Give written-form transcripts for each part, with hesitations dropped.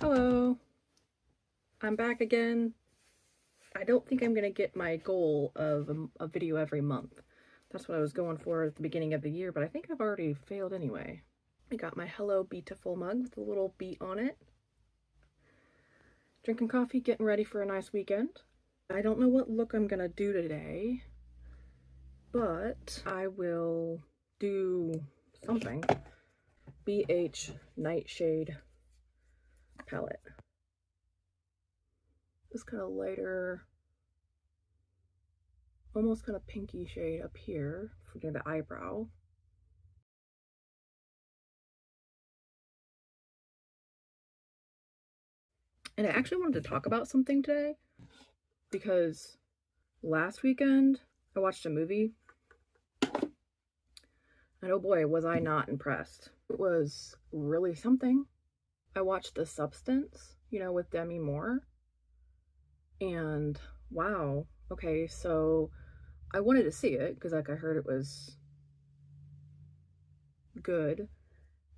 Hello, I'm back again. I don't think I'm gonna get my goal of a video every month. That's what I was going for at the beginning of the year, but I think I've already failed anyway. I got my Hello Beautiful mug with a little beat on it. Drinking coffee, getting ready for a nice weekend. I don't know what look I'm gonna do today, but I will do something. BH Nightshade palette. This kind of lighter, almost kind of pinky shade up here near the eyebrow. And I actually wanted to talk about something today because last weekend I watched a movie and oh boy, was I not impressed. It was really something. I watched The Substance, with Demi Moore, and wow, okay, so I wanted to see it because I heard it was good,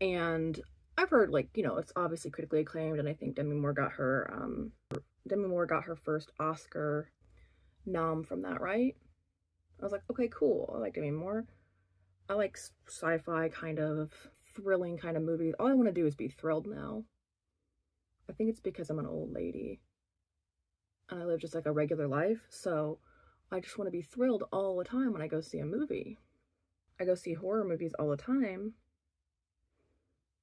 and I've heard it's obviously critically acclaimed, and I think Demi Moore got her first Oscar nom from that, right? I was like, okay, cool. I like Demi Moore. I like sci-fi kind of thrilling kind of movies. All I want to do is be thrilled now. I think it's because I'm an old lady and I live just like a regular life, so I just want to be thrilled all the time when I go see a movie. I go see horror movies all the time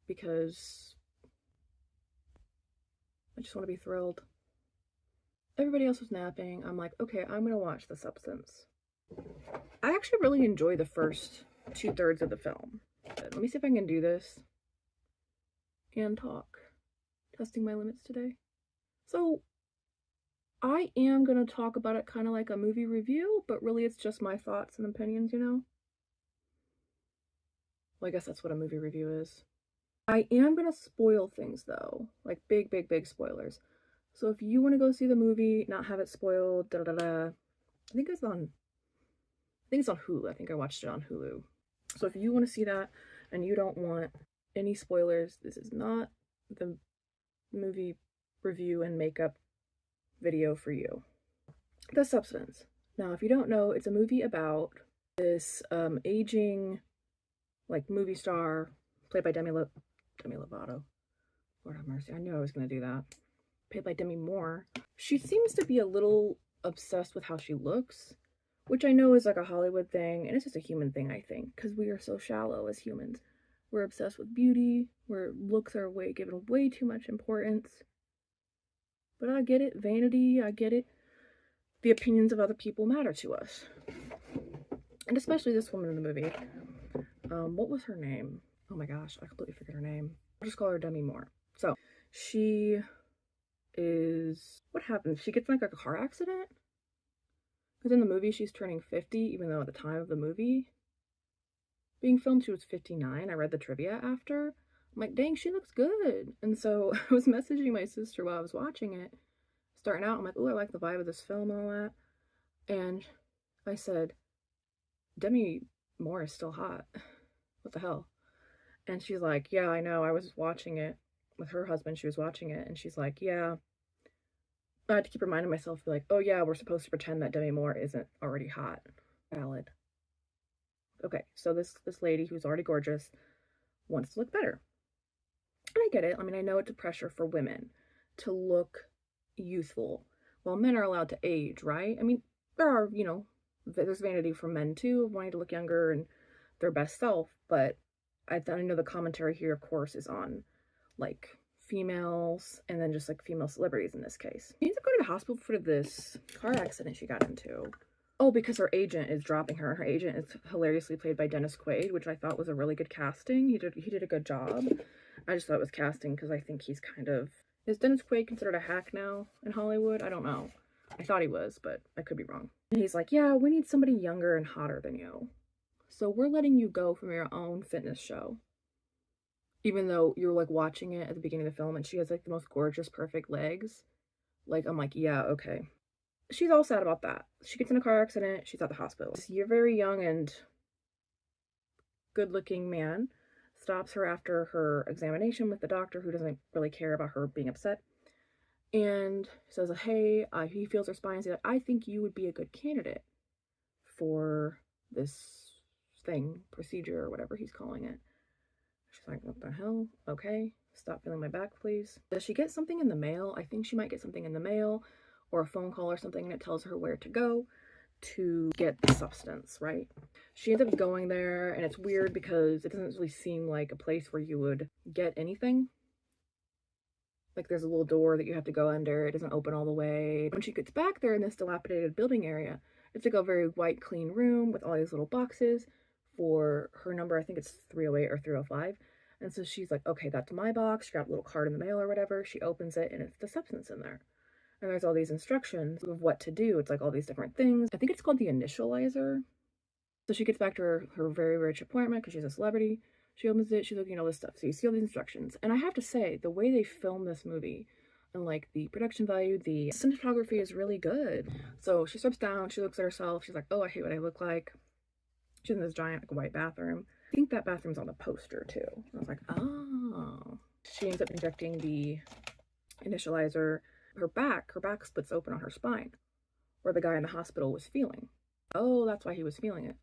because I just want to be thrilled. Everybody else was napping. I'm like, okay, I'm gonna watch The Substance. I actually really enjoy the first 2/3 of the film. Let me see if I can do this and talk. Testing my limits today. So I am gonna talk about it kind of like a movie review, but really it's just my thoughts and opinions, Well, I guess that's what a movie review is. I am gonna spoil things though, like big, big, big spoilers. So if you want to go see the movie, not have it spoiled, I think it's on Hulu. I think I watched it on Hulu. So if you want to see that and you don't want any spoilers, this is not the movie review and makeup video for you. The Substance. Now, if you don't know, it's a movie about this aging movie star played by Demi Lovato. Lord have mercy, I knew I was going to do that. Played by Demi Moore. She seems to be a little obsessed with how she looks, which I know is like a Hollywood thing, and it's just a human thing, I think, because we are so shallow as humans. We're obsessed with beauty, where looks are given way too much importance. But I get it, vanity, I get it. The opinions of other people matter to us. And especially this woman in the movie. What was her name? Oh my gosh, I completely forget her name. I'll just call her Demi Moore. So, she is... What happened? She gets in like a car accident? Because in the movie, she's turning 50, even though at the time of the movie being filmed, she was 59. I read the trivia after. I'm like, dang, she looks good. And so I was messaging my sister while I was watching it. Starting out, I'm like, oh, I like the vibe of this film and all that. And I said, Demi Moore is still hot. What the hell? And she's like, yeah, I know. I was watching it with her husband. She was watching it. And she's like, yeah. I had to keep reminding myself, like, oh yeah, we're supposed to pretend that Demi Moore isn't already hot. Valid. Okay, so this lady who's already gorgeous wants to look better. And I get it. I mean, I know it's a pressure for women to look youthful while men are allowed to age, right? I mean, there are, there's vanity for men too, of wanting to look younger and their best self, but I know the commentary here, of course, is on like females and then just like female celebrities in this case. She needs to go to the hospital for this car accident she got into. Oh, because her agent is dropping her. Her agent is hilariously played by Dennis Quaid, which I thought was a really good casting. He did a good job. I just thought it was casting because I think he's kind of... Is Dennis Quaid considered a hack now in Hollywood? I don't know. I thought he was, but I could be wrong. And he's like, yeah, we need somebody younger and hotter than you. So we're letting you go from your own fitness show. Even though you're like watching it at the beginning of the film and she has like the most gorgeous, perfect legs. Like, I'm like, yeah, okay. She's all sad about that. She gets in a car accident. She's at the hospital. You're very young and good-looking man stops her after her examination with the doctor, who doesn't really care about her being upset, and says, hey, he feels her spine, and says, I think you would be a good candidate for this procedure, or whatever he's calling it. She's like, what the hell? Okay, stop feeling my back, please. Does she get something in the mail? I think she might get something in the mail, or a phone call or something, and it tells her where to go to get the substance, right? She ends up going there, and it's weird because it doesn't really seem like a place where you would get anything. Like, there's a little door that you have to go under. It doesn't open all the way. When she gets back there in this dilapidated building area, it's like a very white, clean room with all these little boxes for her number. I think it's 308 or 305. And so she's like, okay, that's my box. She got a little card in the mail or whatever. She opens it, and it's the substance in there. And there's all these instructions of what to do. It's like all these different things. I think it's called the initializer. So she gets back to her very rich appointment because she's a celebrity. She opens it, she's looking at all this stuff. So you see all these instructions. And I have to say, the way they film this movie and like the production value, the cinematography is really good. So she steps down, she looks at herself, she's like, oh, I hate what I look like. She's in this giant like white bathroom. I think that bathroom's on the poster too. I was like, oh. She ends up injecting the initializer. Her back splits open on her spine, where the guy in the hospital was feeling. Oh, that's why he was feeling it.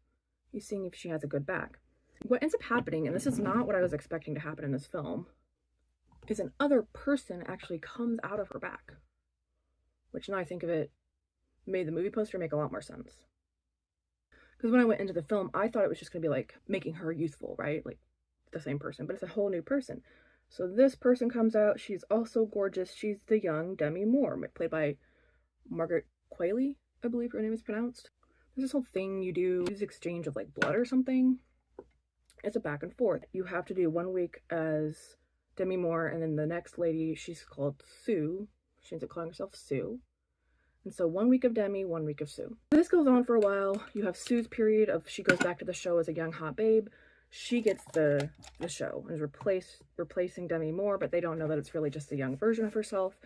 He's seeing if she has a good back. What ends up happening, and this is not what I was expecting to happen in this film, is an other person actually comes out of her back. Which, now I think of it, made the movie poster make a lot more sense. Because when I went into the film, I thought it was just going to be like making her youthful, right? Like the same person, but it's a whole new person. So this person comes out. She's also gorgeous. She's the young Demi Moore, played by Margaret Qualley, I believe her name is pronounced. There's this whole thing you do, this exchange of like blood or something. It's a back and forth. You have to do 1 week as Demi Moore, and then the next lady, she's called Sue. She ends up calling herself Sue. And so 1 week of Demi, 1 week of Sue. This goes on for a while. You have Sue's period of she goes back to the show as a young hot babe. She gets the show and is replacing Demi Moore, but they don't know that it's really just a young version of herself.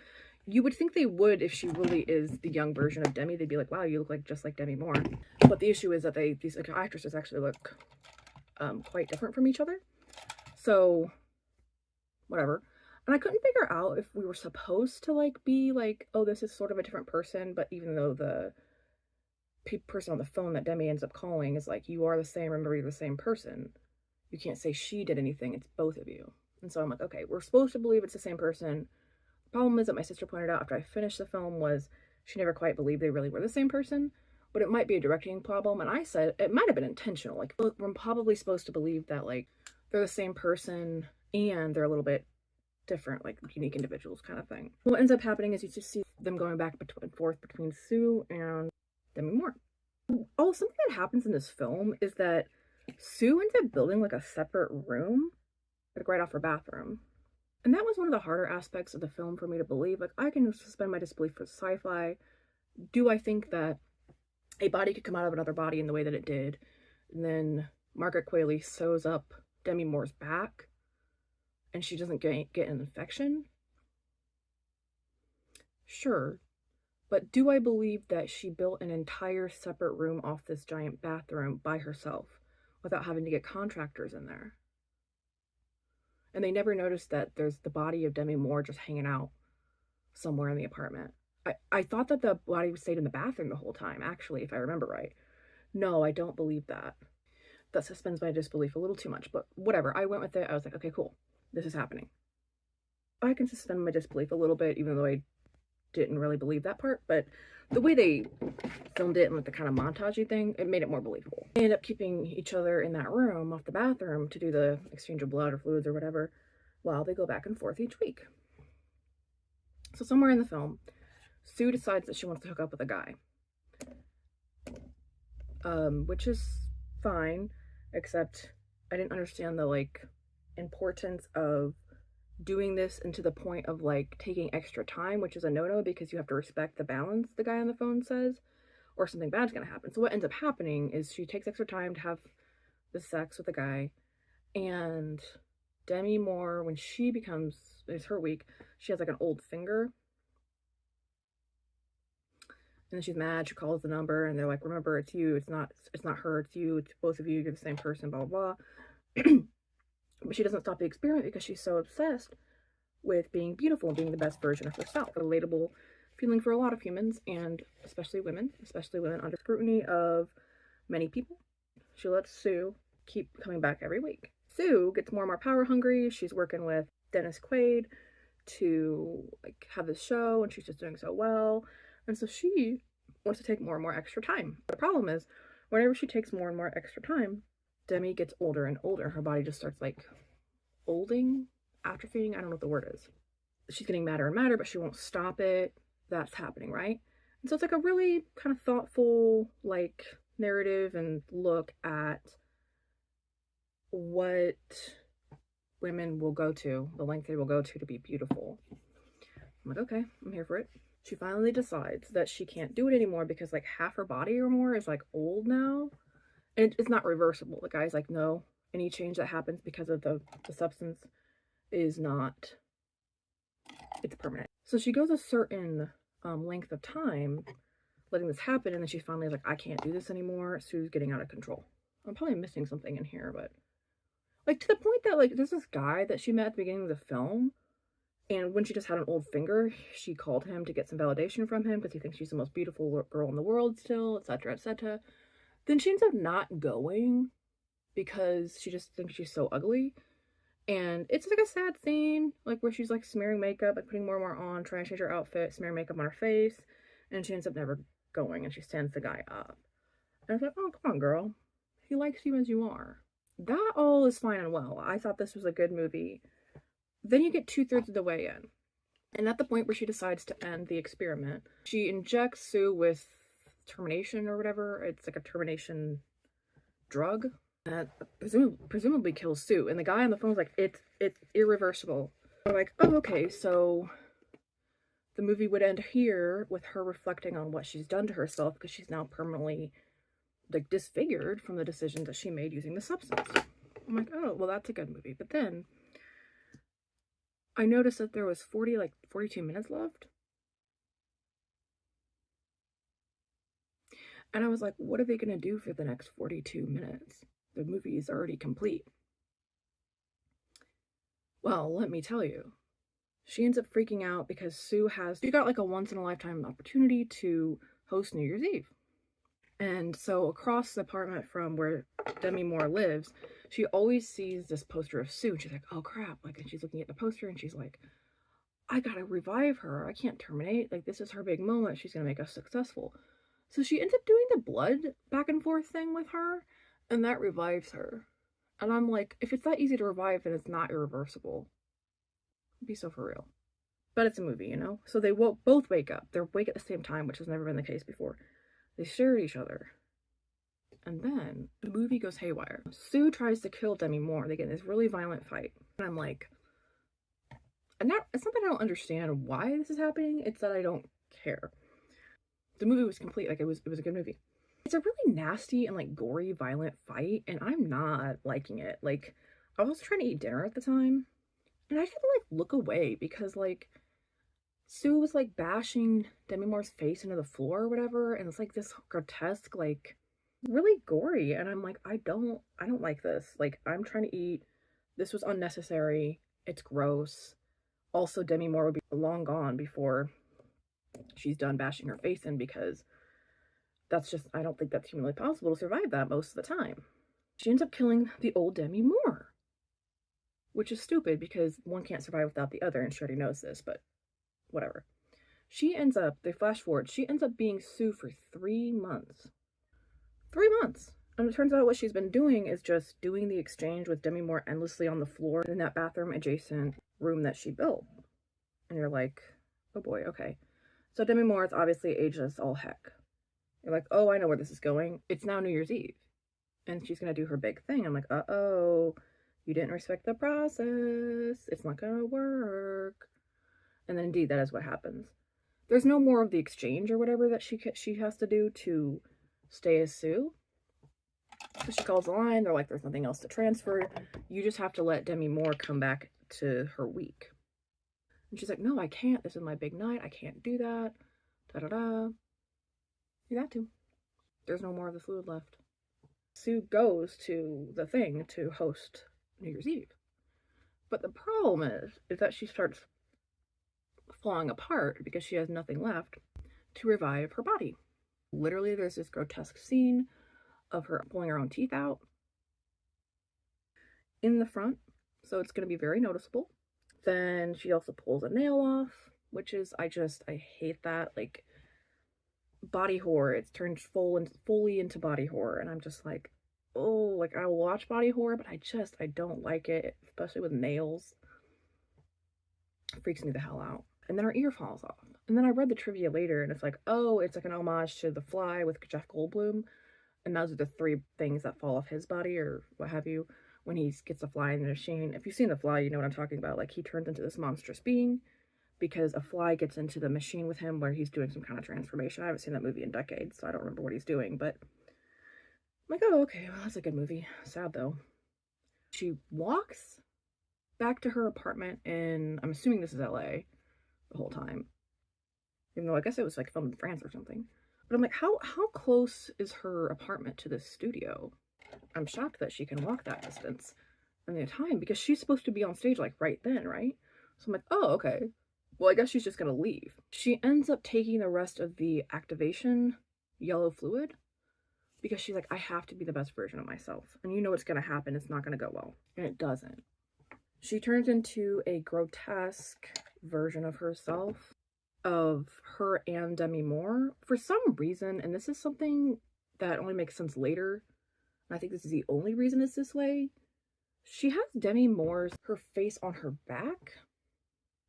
You would think they would if she really is the young version of Demi. They'd be like, wow, you look like just like Demi Moore. But the issue is that these actresses actually look quite different from each other. So, whatever. And I couldn't figure out if we were supposed to like be like, oh, this is sort of a different person, but even though the person on the phone that Demi ends up calling is like, you are the same, remember you're the same person. You can't say she did anything, it's both of you. And so I'm like, okay, we're supposed to believe it's the same person. The problem is that my sister pointed out after I finished the film was she never quite believed they really were the same person, but it might be a directing problem. And I said it might have been intentional. Like, we're probably supposed to believe that like they're the same person and they're a little bit different, like unique individuals kind of thing. What ends up happening is you just see them going back and forth between Sue and Demi Moore. Oh, something that happens in this film is that Sue ends up building like a separate room, like right off her bathroom. And that was one of the harder aspects of the film for me to believe. Like, I can suspend my disbelief for sci-fi. Do I think that a body could come out of another body in the way that it did? And then Margaret Qualley sews up Demi Moore's back and she doesn't get an infection? Sure. But do I believe that she built an entire separate room off this giant bathroom by herself without having to get contractors in there? And they never noticed that there's the body of Demi Moore just hanging out somewhere in the apartment. I thought that the body stayed in the bathroom the whole time, actually, if I remember right. No, I don't believe that. That suspends my disbelief a little too much, but whatever. I went with it. I was like, okay, cool. This is happening. I can suspend my disbelief a little bit, even though I didn't really believe that part, but the way they filmed it and like the kind of montagey thing, it made it more believable. They end up keeping each other in that room off the bathroom to do the exchange of blood or fluids or whatever while they go back and forth each week. So somewhere in the film, Sue decides that she wants to hook up with a guy, which is fine, except I didn't understand the like importance of doing this and to the point of like taking extra time, which is a no-no because you have to respect the balance the guy on the phone says, or something bad's gonna happen. So what ends up happening is she takes extra time to have the sex with the guy, and Demi Moore, when she it's her week, she has like an old finger, and then she's mad. She calls the number and they're like, remember, it's you, it's not her, it's you, it's both of you, you're the same person, blah blah blah. But she doesn't stop the experiment because she's so obsessed with being beautiful and being the best version of herself. A relatable feeling for a lot of humans, and especially women under scrutiny of many people. She lets Sue keep coming back every week. Sue gets more and more power hungry. She's working with Dennis Quaid to like have this show, and she's just doing so well. And so she wants to take more and more extra time. The problem is, whenever she takes more and more extra time, Demi gets older and older. Her body just starts like olding, atrophying. I don't know what the word is. She's getting madder and madder, but she won't stop it. That's happening, right? And so it's like a really kind of thoughtful, like, narrative and look at what women will go to, the length they will go to be beautiful. I'm like, okay, I'm here for it. She finally decides that she can't do it anymore because like half her body or more is like old now. And it's not reversible. The guy's like, no, any change that happens because of the substance is not, it's permanent. So she goes a certain length of time letting this happen, and then she finally is like, I can't do this anymore. Sue's getting out of control. I'm probably missing something in here, but like to the point that like there's this guy that she met at the beginning of the film, and when she just had an old finger, she called him to get some validation from him because he thinks she's the most beautiful girl in the world still, etc., etc. Then she ends up not going because she just thinks she's so ugly. And it's like a sad scene, like where she's like smearing makeup, like putting more and more on, trying to change her outfit, smearing makeup on her face, and she ends up never going, and she stands the guy up. And I was like, oh, come on, girl. He likes you as you are. That all is fine and well. I thought this was a good movie. Then you get 2/3 of the way in. And at the point where she decides to end the experiment, she injects Sue with termination or whatever. It's like a termination drug that presumably kills Sue. And the guy on the phone was like, it's irreversible. I'm like, oh, okay, so the movie would end here with her reflecting on what she's done to herself because she's now permanently like disfigured from the decisions that she made using the substance. I'm like, oh, well, that's a good movie. But then I noticed that there was 42 minutes left. And I was like, what are they going to do for the next 42 minutes? The movie is already complete. Well, let me tell you. She ends up freaking out because she got like a once-in-a-lifetime opportunity to host New Year's Eve. And so across the apartment from where Demi Moore lives, she always sees this poster of Sue. And she's like, oh crap. Like, and she's looking at the poster and she's like, I gotta revive her. I can't terminate. Like, this is her big moment. She's gonna make us successful. So she ends up doing the blood back and forth thing with her, and that revives her. And I'm like, if it's that easy to revive, then it's not irreversible. Be so for real. But it's a movie, you know? So they both wake up. They're awake at the same time, which has never been the case before. They stare at each other. And then the movie goes haywire. Sue tries to kill Demi Moore. They get in this really violent fight. And I'm like, it's not that I don't understand why this is happening. It's that I don't care. The movie was complete. Like, it was a good movie. It's a really nasty and like gory, violent fight, and I'm not liking it. Like, I was trying to eat dinner at the time, and I had to like look away because like Sue was like bashing Demi Moore's face into the floor or whatever, and it's like this grotesque, like really gory, and I'm like, I don't like this. Like, I'm trying to eat. This was unnecessary. It's gross. Also, Demi Moore would be long gone before she's done bashing her face in, because that's just, I don't think that's humanly possible to survive that most of the time. She ends up killing the old Demi Moore, which is stupid because one can't survive without the other, and she already knows this, but whatever. They flash forward, she ends up being Sue for 3 months. 3 months! And it turns out what she's been doing is just doing the exchange with Demi Moore endlessly on the floor in that bathroom adjacent room that she built. And you're like, oh boy, okay. So Demi Moore is obviously ageless all heck. You're like, oh, I know where this is going. It's now New Year's Eve. And she's going to do her big thing. I'm like, uh-oh, you didn't respect the process. It's not going to work. And then indeed, that is what happens. There's no more of the exchange or whatever that she has to do to stay as Sue. So she calls the line. They're like, there's nothing else to transfer. You just have to let Demi Moore come back to her week. And she's like, no, I can't. This is my big night. I can't do that. Da-da-da. You got to. There's no more of the fluid left. Sue goes to the thing to host New Year's Eve. But the problem is that she starts falling apart because she has nothing left to revive her body. Literally, there's this grotesque scene of her pulling her own teeth out in the front, so it's going to be very noticeable. Then she also pulls a nail off, which is, I hate that. Like, body horror, it's turned fully into body horror, and I'm just like, oh, like, I will watch body horror, but I don't like it, especially with nails. It freaks me the hell out. And then her ear falls off. And then I read the trivia later, and it's like, oh, it's like an homage to The Fly with Jeff Goldblum, and those are the 3 things that fall off his body, or what have you, when he gets a fly in the machine. If you've seen The Fly, you know what I'm talking about. Like, he turns into this monstrous being because a fly gets into the machine with him where he's doing some kind of transformation. I haven't seen that movie in decades, so I don't remember what he's doing, but I'm like, oh, okay, well, that's a good movie. Sad, though. She walks back to her apartment in, I'm assuming this is LA the whole time, even though I guess it was like filmed in France or something. But I'm like, how close is her apartment to this studio? I'm shocked that she can walk that distance in the time, because she's supposed to be on stage like right then, right? So I'm like, oh, okay. Well, I guess she's just gonna leave. She ends up taking the rest of the activation yellow fluid because she's like, I have to be the best version of myself. And you know what's gonna happen. It's not gonna go well. And it doesn't. She turns into a grotesque version of herself, of her and Demi Moore. For some reason, and this is something that only makes sense later, and I think this is the only reason it's this way, she has Demi Moore's, her face on her back,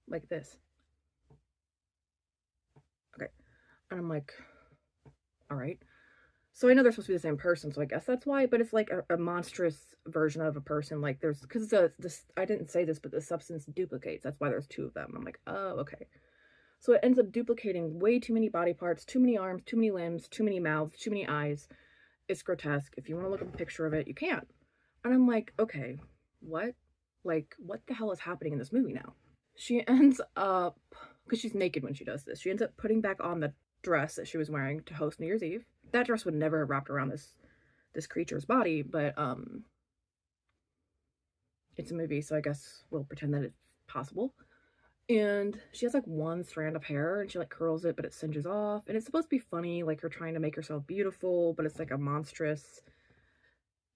like this. Okay. And I'm like, all right. So I know they're supposed to be the same person, so I guess that's why, but it's like a monstrous version of a person. Like, there's, because this, I didn't say this, but the substance duplicates. That's why there's 2 of them. I'm like, oh, okay. So it ends up duplicating way too many body parts, too many arms, too many limbs, too many mouths, too many eyes. It's grotesque. If you want to look at a picture of it, you can. And I'm like, okay, what? Like, what the hell is happening in this movie now? She ends up, because she's naked when she does this, she ends up putting back on the dress that she was wearing to host New Year's Eve. That dress would never have wrapped around this creature's body, but it's a movie, so I guess we'll pretend that it's possible. And she has like 1 strand of hair, and she like curls it, but it singes off, and it's supposed to be funny, like her trying to make herself beautiful, but it's like a monstrous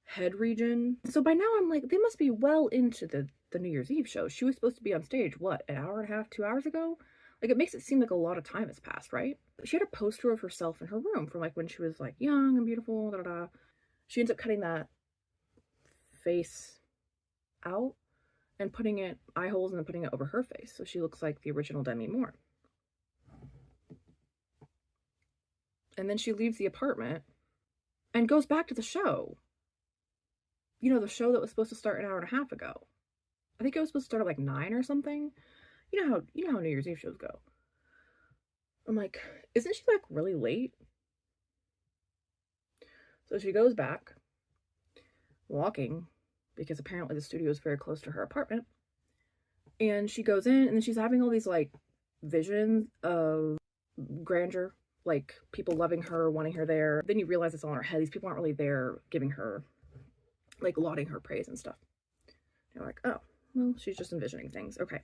head region. So by now I'm like, they must be well into the New Year's Eve show. She was supposed to be on stage, what, an hour and a half, 2 hours ago? Like, it makes it seem like a lot of time has passed, right? She had a poster of herself in her room from like when she was like young and beautiful, da da da. She ends up cutting that face out and putting it eye holes and then putting it over her face, so she looks like the original Demi Moore. And then she leaves the apartment and goes back to the show. You know, the show that was supposed to start an hour and a half ago. I think it was supposed to start at like 9 or something. You know how New Year's Eve shows go. I'm like, isn't she like really late? So she goes back, walking, because apparently the studio is very close to her apartment. And she goes in, and then she's having all these like visions of grandeur, like people loving her, wanting her there. Then you realize it's all in her head. These people aren't really there giving her, like, lauding her praise and stuff. You're like, oh, well, she's just envisioning things. Okay.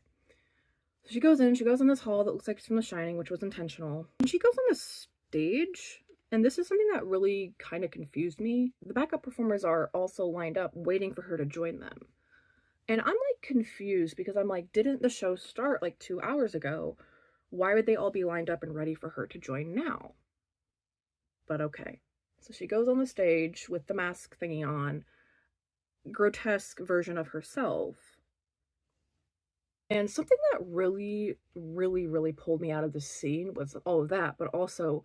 So she goes in this hall that looks like it's from The Shining, which was intentional. And she goes on this stage, and this is something that really kind of confused me. The backup performers are also lined up waiting for her to join them. And I'm like confused, because I'm like, didn't the show start like 2 hours ago? Why would they all be lined up and ready for her to join now? But okay. So she goes on the stage with the mask thingy on, grotesque version of herself. And something that really, really, really pulled me out of this scene was all of that, but also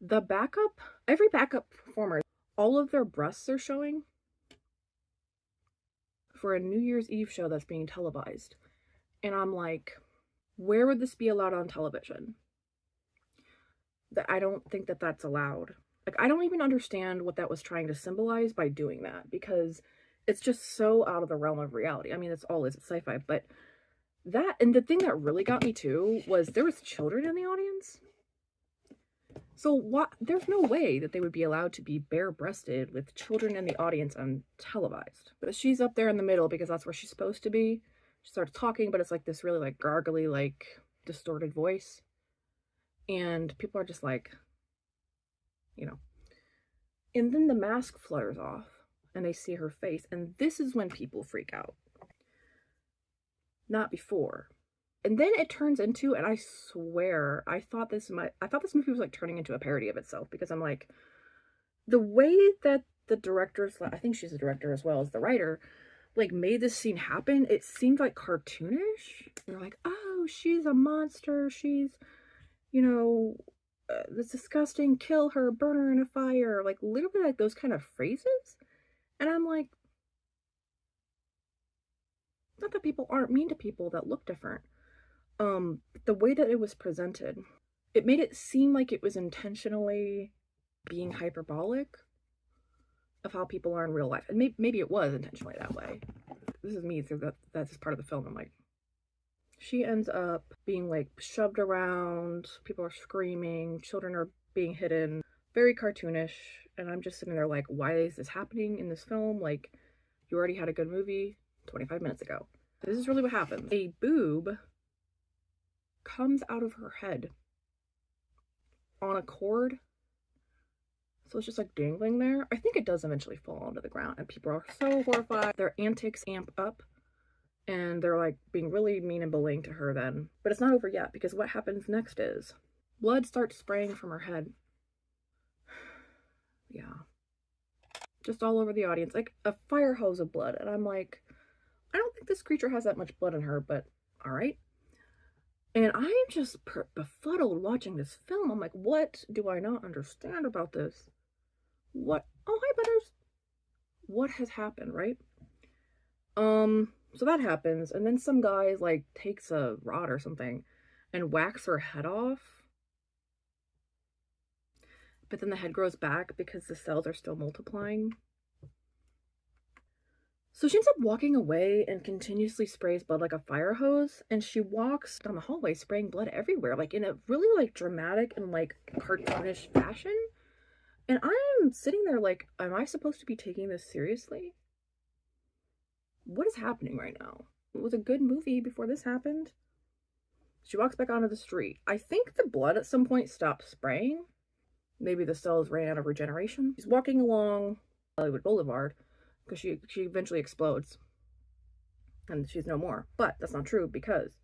the backup, every backup performer, all of their breasts are showing for a New Year's Eve show that's being televised. And I'm like, where would this be allowed on television? That I don't think that that's allowed. Like, I don't even understand what that was trying to symbolize by doing that, because it's just so out of the realm of reality. I mean, it's sci-fi, but that, and the thing that really got me too was there was children in the audience. So what? There's no way that they would be allowed to be bare-breasted with children in the audience and televised. But she's up there in the middle because that's where she's supposed to be. She starts talking, but it's like this really like gargly, like distorted voice. And people are just like, you know. And then the mask flutters off and they see her face. And this is when people freak out. Not before. And then it turns into, and I swear, I thought this movie was like turning into a parody of itself, because I'm like, the way that the directors, I think she's the director as well as the writer, like made this scene happen, it seemed like cartoonish. They're like, oh, she's a monster, she's, you know, this disgusting, kill her, burn her in a fire, like literally like those kind of phrases. And I'm like, not that people aren't mean to people that look different. The way that it was presented, it made it seem like it was intentionally being hyperbolic of how people are in real life. And maybe it was intentionally that way. This is me, so that's just part of the film. I'm like, she ends up being like shoved around, people are screaming, children are being hidden, very cartoonish. And I'm just sitting there like, why is this happening in this film? Like, you already had a good movie 25 minutes ago. This is really what happens. A boob comes out of her head on a cord. So it's just like dangling there. I think it does eventually fall onto the ground, and people are so horrified. Their antics amp up and they're like being really mean and bullying to her then. But it's not over yet, because what happens next is blood starts spraying from her head. Yeah. Just all over the audience, like a fire hose of blood. And I'm like, I don't think this creature has that much blood in her, but all right. And I'm just befuddled watching this film. I'm like, what do I not understand about this? What? Oh, hi, Butters. What has happened, right? So that happens, and then some guy like takes a rod or something and whacks her head off. But then the head grows back because the cells are still multiplying. So she ends up walking away and continuously sprays blood like a fire hose, and she walks down the hallway spraying blood everywhere, like in a really like dramatic and like cartoonish fashion. And I'm sitting there like, am I supposed to be taking this seriously? What is happening right now? It was a good movie before this happened. She walks back onto the street. I think the blood at some point stopped spraying. Maybe the cells ran out of regeneration. She's walking along Hollywood Boulevard because she eventually explodes and she's no more. But that's not true, because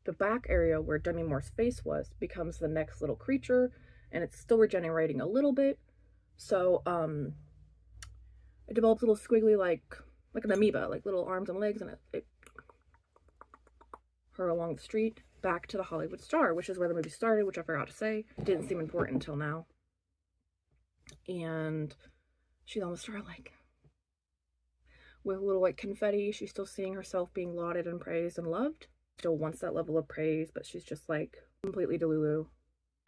the back area where Demi Moore's face was becomes the next little creature, and it's still regenerating a little bit. So it develops little squiggly like an amoeba, like little arms and legs, and it her along the street back to the Hollywood Star, which is where the movie started, which I forgot to say. It didn't seem important until now. And she's on the star like with a little like confetti. She's still seeing herself being lauded and praised and loved. Still wants that level of praise, but she's just like completely delulu.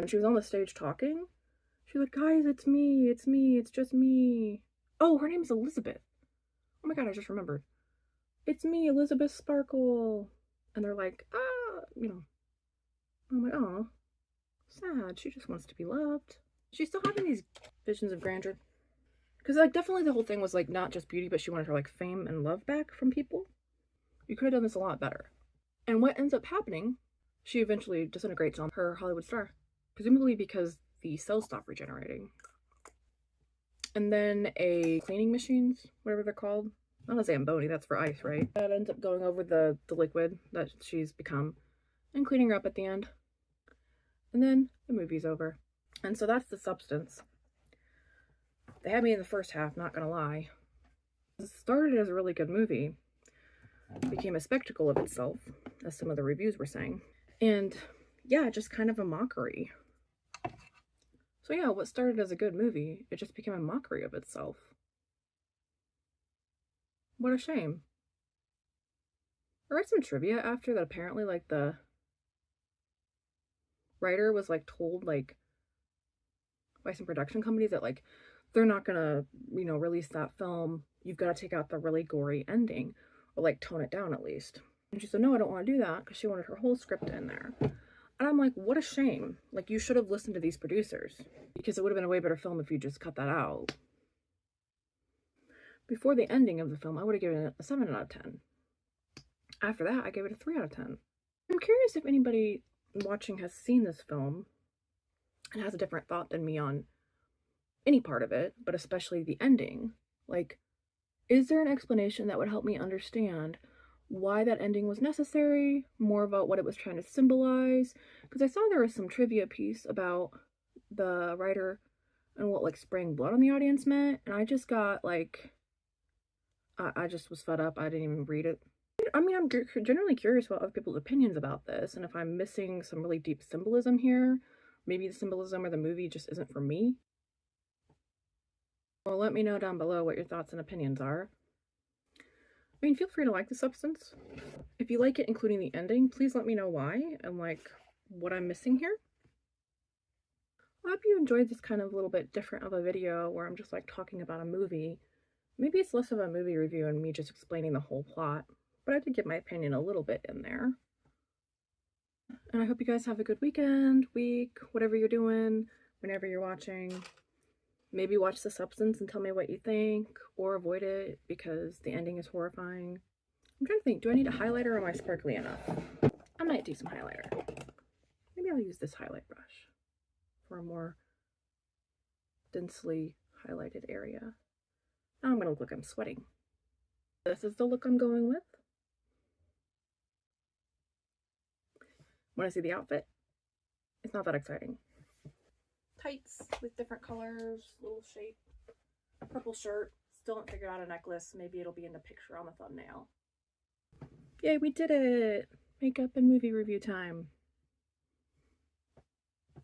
And she was on the stage talking. She's like, guys, it's me, it's just me. Oh, her name's Elizabeth. Oh my god, I just remembered. It's me, Elizabeth Sparkle. And they're like, you know. I'm like, oh, sad. She just wants to be loved. She's still having these visions of grandeur. Because, like, definitely the whole thing was, like, not just beauty, but she wanted her, like, fame and love back from people. You could have done this a lot better. And what ends up happening, she eventually disintegrates on her Hollywood Star. Presumably because the cells stop regenerating. And then a cleaning machines, whatever they're called. Not a Zamboni, that's for ice, right? That ends up going over the liquid that she's become and cleaning her up at the end. And then the movie's over. And so that's the substance. They had me in the first half, not gonna lie. It started as a really good movie. It became a spectacle of itself, as some of the reviews were saying. And yeah, just kind of a mockery. So yeah, what started as a good movie, it just became a mockery of itself. What a shame. I read some trivia after that apparently, like, the writer was, like, told, like, by some production companies that, like, they're not gonna, you know, release that film. You've got to take out the really gory ending, or, like, tone it down at least. And she said, no, I don't want to do that, because she wanted her whole script in there. And I'm like, what a shame. Like, you should have listened to these producers, because it would have been a way better film if you just cut that out. Before the ending of the film, I would have given it a 7 out of 10. After that, I gave it a 3 out of 10. I'm curious if anybody watching has seen this film and has a different thought than me on any part of it, but especially the ending. Like, is there an explanation that would help me understand why that ending was necessary, more about what it was trying to symbolize? Because I saw there was some trivia piece about the writer and what like spraying blood on the audience meant, and I just got like, I just was fed up. I didn't even read it. I mean, I'm generally curious about other people's opinions about this, and if I'm missing some really deep symbolism here, maybe the symbolism or the movie just isn't for me. Well, let me know down below what your thoughts and opinions are. I mean, feel free to like The Substance. If you like it, including the ending, please let me know why and like what I'm missing here. I hope you enjoyed this kind of little bit different of a video where I'm just like talking about a movie. Maybe it's less of a movie review and me just explaining the whole plot, but I did get my opinion a little bit in there. And I hope you guys have a good weekend, week, whatever you're doing, whenever you're watching. Maybe watch The Substance and tell me what you think, or avoid it because the ending is horrifying. I'm trying to think, do I need a highlighter or am I sparkly enough? I might do some highlighter. Maybe I'll use this highlight brush for a more densely highlighted area. Now I'm gonna look like I'm sweating. This is the look I'm going with. Want to see the outfit? It's not that exciting. Tights with different colors, little shape, purple shirt. Still haven't figured out a necklace. Maybe it'll be in the picture on the thumbnail. Yay, we did it! Makeup and movie review time.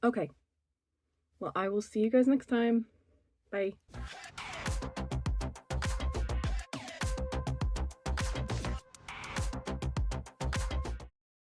Okay. Well, I will see you guys next time. Bye.